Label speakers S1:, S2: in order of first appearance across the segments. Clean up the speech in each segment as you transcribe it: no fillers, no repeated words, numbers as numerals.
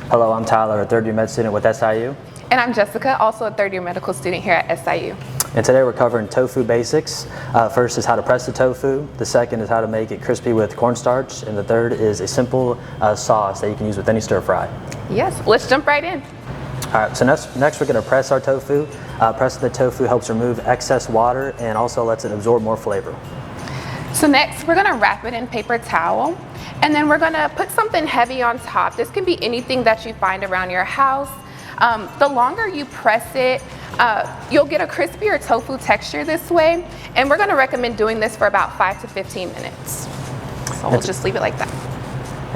S1: Hello, I'm Tyler, a third-year med student with SIU.
S2: And I'm Jessica, also a third-year medical student here at SIU.
S1: And today we're covering tofu basics. First is how to press the tofu. The second is how to make it crispy with cornstarch. And the third is a simple sauce that you can use with any stir fry.
S2: Yes, let's jump right in.
S1: All right, so next we're going to press our tofu. Pressing the tofu helps remove excess water and also lets it absorb more flavor.
S2: So next, we're going to wrap it in paper towel, and then we're going to put something heavy on top. This can be anything that you find around your house. The longer you press it, you'll get a crispier tofu texture this way, and we're going to recommend doing this for about 5 to 15 minutes. So we'll just leave it like that.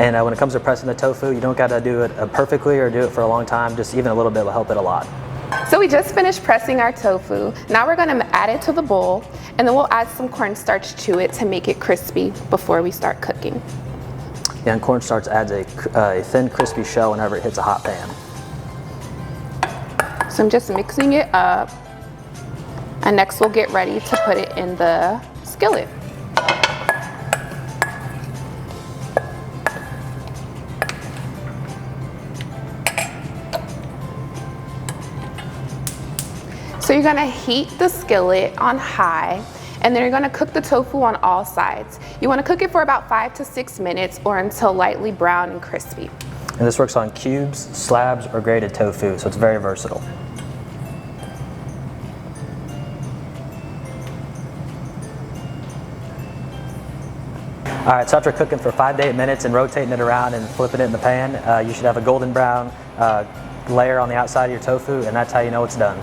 S1: And when it comes to pressing the tofu, you don't got to do it perfectly or do it for a long time. Just even a little bit will help it a lot.
S2: So we just finished pressing our tofu. Now we're going to add it to the bowl, and then we'll add some cornstarch to it to make it crispy before we start cooking.
S1: Yeah, and cornstarch adds a thin, crispy shell whenever it hits a hot pan.
S2: So I'm just mixing it up, and next we'll get ready to put it in the skillet. So you're gonna heat the skillet on high, and then you're gonna cook the tofu on all sides. You wanna cook it for about 5 to 6 minutes or until lightly brown and crispy.
S1: And this works on cubes, slabs, or grated tofu, so it's very versatile. All right, so after cooking for 5 to 8 minutes and rotating it around and flipping it in the pan, you should have a golden brown layer on the outside of your tofu, and that's how you know it's done.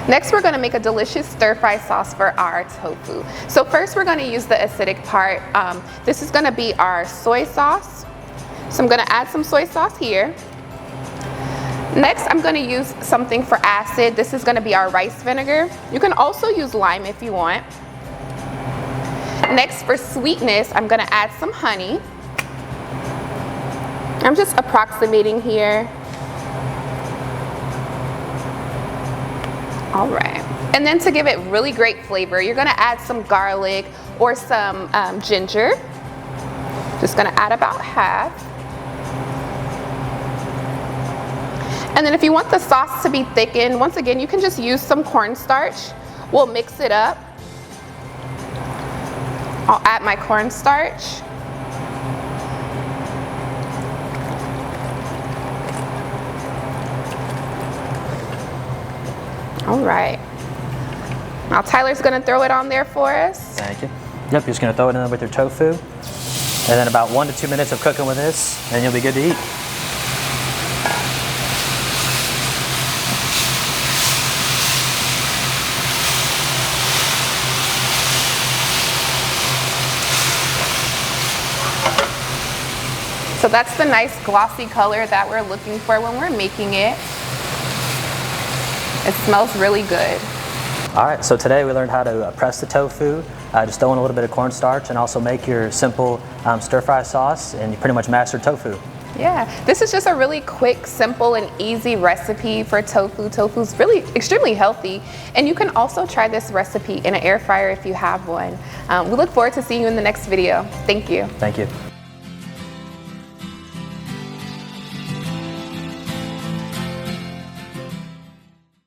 S2: Next, we're going to make a delicious stir-fry sauce for our tofu. So first, we're going to use the acidic part. This is going to be our soy sauce. So I'm going to add some soy sauce here. Next, I'm going to use something for acid. This is going to be our rice vinegar. You can also use lime if you want. Next, for sweetness, I'm going to add some honey. I'm just approximating here. All right, and then to give it really great flavor, you're gonna add some garlic or some ginger. Just gonna add about half. And then if you want the sauce to be thickened, once again, you can just use some cornstarch. We'll mix it up. I'll add my cornstarch. All right. Now Tyler's gonna throw it on there for us.
S1: Thank you. Yep, you're just gonna throw it in there with your tofu. And then about 1 to 2 minutes of cooking with this, and you'll be good to eat.
S2: So that's the nice glossy color that we're looking for when we're making it. It smells really good.
S1: All right, so today we learned how to press the tofu, just throw in a little bit of cornstarch, and also make your simple stir-fry sauce, and you pretty much mastered tofu.
S2: Yeah, this is just a really quick, simple, and easy recipe for tofu. Tofu's really extremely healthy, and you can also try this recipe in an air fryer if you have one. We look forward to seeing you in the next video. Thank you.
S1: Thank you.